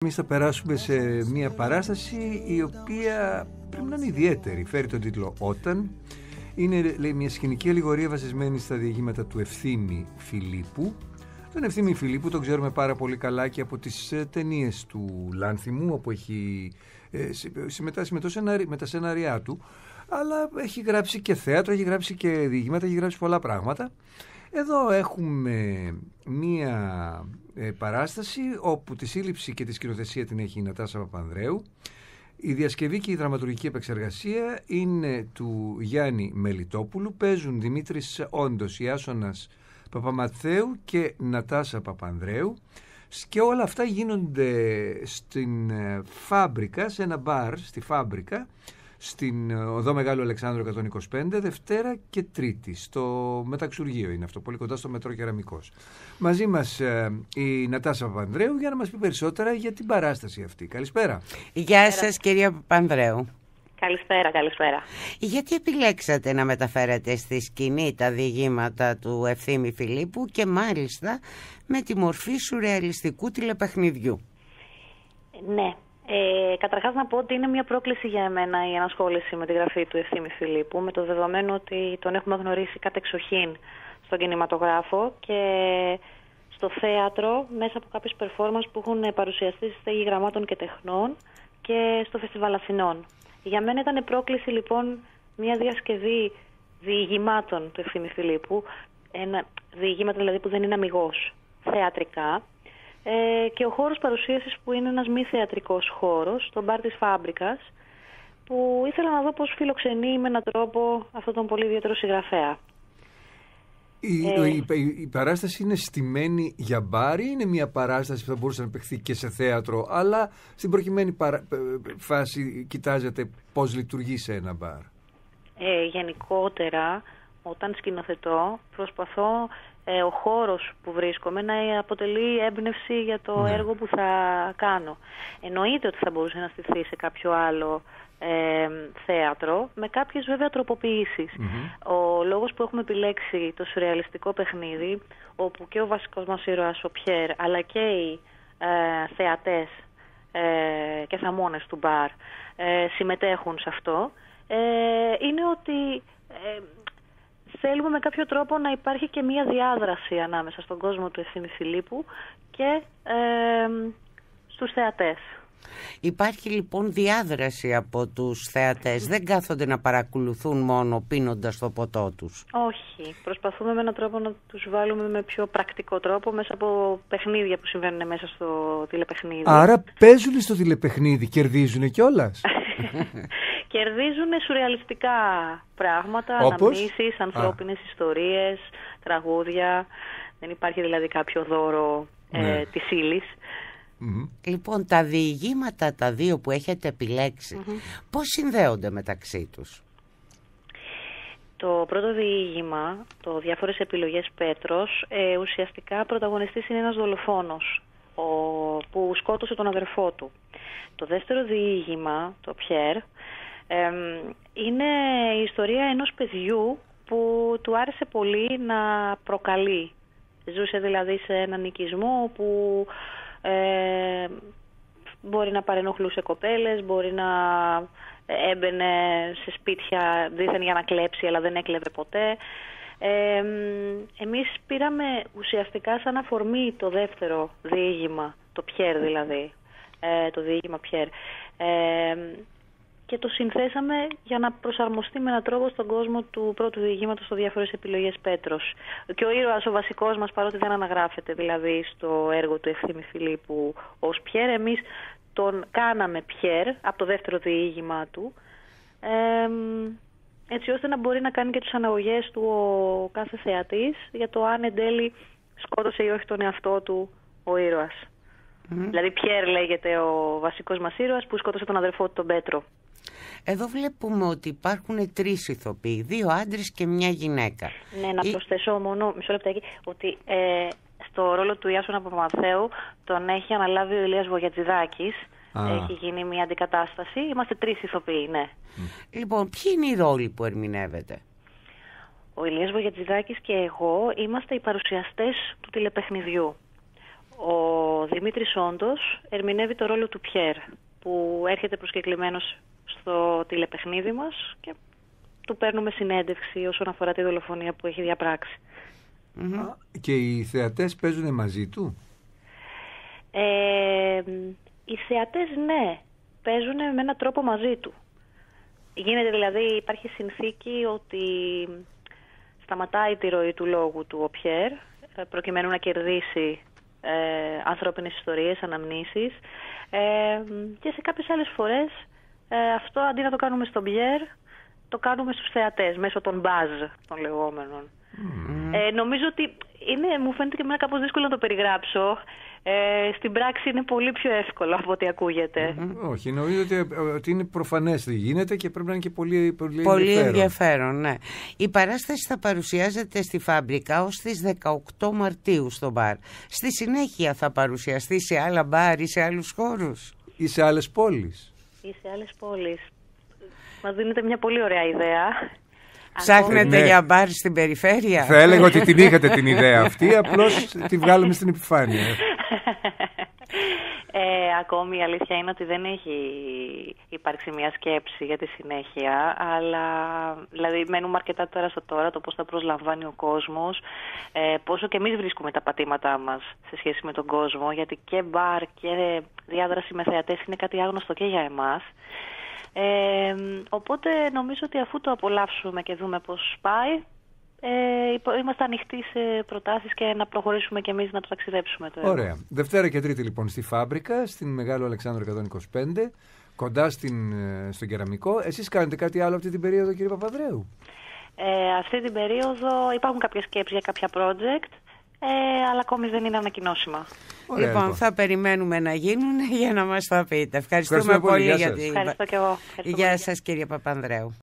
Εμείς θα περάσουμε σε μια παράσταση η οποία πρέπει να είναι ιδιαίτερη. Φέρει τον τίτλο «Όταν». Είναι, λέει, μια σκηνική αλληγορία βασισμένη στα διηγήματα του Ευθύμη Φιλίππου. Τον Ευθύμη Φιλίππου τον ξέρουμε πάρα πολύ καλά και από τις ταινίες του Λάνθιμου, όπου έχει συμμετάσχει με τα σενάριά του, αλλά έχει γράψει και θέατρο, έχει γράψει και διηγήματα, έχει γράψει πολλά πράγματα. Εδώ έχουμε μία παράσταση όπου τη σύλληψη και τη σκηνοθεσία την έχει η Νατάσα Παπανδρέου. Η διασκευή και η δραματουργική επεξεργασία είναι του Γιάννη Μελιτόπουλου. Παίζουν Δημήτρης Όντος, Ιάσονας Παπαμαθαίου και Νατάσα Παπανδρέου. Και όλα αυτά γίνονται στην Φάμπρικα, σε ένα μπαρ στη Φάμπρικα, στην Οδό Μεγάλου Αλεξάνδρου 125, Δευτέρα και Τρίτη. Στο Μεταξουργείο είναι αυτό, πολύ κοντά στο Μετρό Κεραμικός. Μαζί μας η Νατάσα Παπανδρέου για να μας πει περισσότερα για την παράσταση αυτή. Καλησπέρα. Γεια σας, κυρία Παπανδρέου. Καλησπέρα, καλησπέρα. Γιατί επιλέξατε να μεταφέρετε στη σκηνή τα διηγήματα του Ευθύμη Φιλίππου και μάλιστα με τη μορφή σουρεαλιστικού τηλεπαιχνιδιού? Ναι. Καταρχάς να πω ότι είναι μια πρόκληση για εμένα η ενασχόληση με τη γραφή του Ευθύμη Φιλίππου, με το δεδομένο ότι τον έχουμε γνωρίσει κατεξοχήν στον κινηματογράφο και στο θέατρο μέσα από κάποιες performance που έχουν παρουσιαστεί στη Στέγη Γραμμάτων και Τεχνών και στο Φεστιβάλ Αθηνών. Για μένα ήταν πρόκληση λοιπόν μια διασκευή διηγημάτων του Ευθύμη Φιλίππου, διηγήματα δηλαδή που δεν είναι αμιγώς, θεατρικά, και ο χώρος παρουσίασης που είναι ένας μη θεατρικός χώρος, το μπαρ της Φάμπρικας, που ήθελα να δω πώς φιλοξενεί με έναν τρόπο αυτόν τον πολύ ιδιαίτερο συγγραφέα. Η παράσταση είναι στημένη για μπάρ ή είναι μια παράσταση που θα μπορούσε να παιχθεί και σε θέατρο, αλλά στην προκειμένη φάση κοιτάζετε πώς λειτουργεί σε ένα μπαρ? Γενικότερα, όταν σκηνοθετώ, προσπαθώ ο χώρος που βρίσκομαι να αποτελεί έμπνευση για το έργο που θα κάνω. Εννοείται ότι θα μπορούσε να στηθεί σε κάποιο άλλο θέατρο, με κάποιες βέβαια τροποποιήσεις. Ο λόγος που έχουμε επιλέξει το σουρεαλιστικό παιχνίδι, όπου και ο βασικός μας ήρωας, ο Πιέρ, αλλά και οι θεατές και θαμώνες του μπαρ συμμετέχουν σε αυτό, είναι ότι θέλουμε με κάποιο τρόπο να υπάρχει και μία διάδραση ανάμεσα στον κόσμο του Ευθύμη Φιλίππου και στους θεατές. Υπάρχει λοιπόν διάδραση από τους θεατές, δεν κάθονται να παρακολουθούν μόνο πίνοντας το ποτό τους? Όχι, προσπαθούμε με έναν τρόπο να τους βάλουμε με πιο πρακτικό τρόπο μέσα από παιχνίδια που συμβαίνουν μέσα στο τηλεπαιχνίδι. Άρα παίζουν στο τηλεπαιχνίδι, κερδίζουν κιόλας? Κερδίζουν σουρεαλιστικά πράγματα, αναμνήσεις, ανθρώπινες ιστορίες, τραγούδια. Δεν υπάρχει δηλαδή κάποιο δώρο της ύλης. Λοιπόν, τα διηγήματα τα δύο που έχετε επιλέξει, πώς συνδέονται μεταξύ τους? Το πρώτο διήγημα, το «Διάφορες επιλογές Πέτρος», ουσιαστικά πρωταγωνιστής είναι ένας δολοφόνος που σκότωσε τον αδερφό του. Το δεύτερο διήγημα, το «Πιέρ», είναι η ιστορία ενός παιδιού που του άρεσε πολύ να προκαλεί. Ζούσε δηλαδή σε έναν οικισμό που μπορεί να παρενοχλούσε κοπέλες, μπορεί να έμπαινε σε σπίτια δήθεν για να κλέψει, αλλά δεν έκλεβε ποτέ. Εμείς πήραμε ουσιαστικά σαν αφορμή το δεύτερο διήγημα, το Πιέρ δηλαδή, το διήγημα Πιέρ, και το συνθέσαμε για να προσαρμοστεί με έναν τρόπο στον κόσμο του πρώτου διηγήματος, στο «Διάφορες επιλογές Πέτρος». Και ο ήρωας, ο βασικός μας, παρότι δεν αναγράφεται δηλαδή στο έργο του Ευθύμη Φιλίππου ως Πιέρ, εμείς τον κάναμε Πιέρ από το δεύτερο διήγημα του, έτσι ώστε να μπορεί να κάνει και τις αναγωγές του ο κάθε θεατής για το αν εν τέλει σκότωσε ή όχι τον εαυτό του ο ήρωας. Δηλαδή Πιέρ λέγεται ο βασικός μας ήρωας που σκότωσε τον αδερφό του τον Πέτρο. Εδώ βλέπουμε ότι υπάρχουν 3 ηθοποιοί, 2 άντρες και 1 γυναίκα. Ναι, να προσθέσω μόνο μισό λεπτάκι ότι στο ρόλο του Ιάσονα Παπαμαθαίου τον έχει αναλάβει ο Ηλίας Βογιατζηδάκης. Έχει γίνει μια αντικατάσταση. Είμαστε 3 ηθοποιοί, ναι. Λοιπόν, ποιοι είναι οι ρόλοι που ερμηνεύετε? Ο Ηλίας Βογιατζηδάκης και εγώ είμαστε οι παρουσιαστές του τηλεπαιχνιδιού. Ο Δημήτρης όντως ερμηνεύει το ρόλο του Πιέρ, που έρχεται προσκεκλημένος στο τηλεπαιχνίδι μας και του παίρνουμε συνέντευξη όσον αφορά τη δολοφονία που έχει διαπράξει. Και οι θεατές παίζουν μαζί του? Οι θεατές, ναι, παίζουν με έναν τρόπο μαζί του. Γίνεται δηλαδή, υπάρχει συνθήκη ότι σταματάει τη ροή του λόγου του ο Πιέρ, προκειμένου να κερδίσει ανθρώπινες ιστορίες, αναμνήσεις, και σε κάποιες άλλες φορές αυτό αντί να το κάνουμε στον Πιέρ, το κάνουμε στους θεατές μέσω των μπάζ των λεγόμενων. Νομίζω ότι μου φαίνεται και εμένα κάπως δύσκολο να το περιγράψω. Στην πράξη είναι πολύ πιο εύκολο από ό,τι ακούγεται. Όχι, νομίζω ότι είναι προφανές τι γίνεται και πρέπει να είναι και πολύ ενδιαφέρον. Ναι. Η παράσταση θα παρουσιάζεται στη Φάμπρικα ως τις 18 Μαρτίου στο μπαρ. Στη συνέχεια θα παρουσιαστεί σε άλλα μπαρ ή σε άλλους χώρους? Ή σε άλλες πόλεις? Μας δίνετε μια πολύ ωραία ιδέα. Ψάχνετε για μπαρ στην περιφέρεια? Θα έλεγα ότι την είχατε την ιδέα αυτή, απλώς τη βγάλουμε στην επιφάνεια. Ακόμη η αλήθεια είναι ότι δεν έχει υπάρξει μια σκέψη για τη συνέχεια, αλλά δηλαδή μένουμε αρκετά τώρα στο τώρα, το πώς θα προσλαμβάνει ο κόσμος, πόσο και εμείς βρίσκουμε τα πατήματά μας σε σχέση με τον κόσμο, γιατί και μπαρ και διάδραση με θεατές είναι κάτι άγνωστο και για εμάς. Οπότε νομίζω ότι αφού το απολαύσουμε και δούμε πώς πάει, είμαστε ανοιχτοί σε προτάσεις και να προχωρήσουμε και εμείς να το ταξιδέψουμε το έργο. Ωραία. Δευτέρα και Τρίτη λοιπόν στη Φάμπρικα, στην Μεγάλο Αλεξάνδρου 125, κοντά στον Κεραμικό. Εσείς κάνετε κάτι άλλο αυτή την περίοδο, κύριε Παπανδρέου? Αυτή την περίοδο υπάρχουν κάποιες σκέψεις για κάποια project, αλλά ακόμη δεν είναι ανακοινώσιμα. Ωραία, λοιπόν, θα περιμένουμε να γίνουν για να μας τα πείτε. Ευχαριστούμε πολύ για την... Ευχαριστώ και εγώ. Γεια σας, κύριε Παπανδρέου.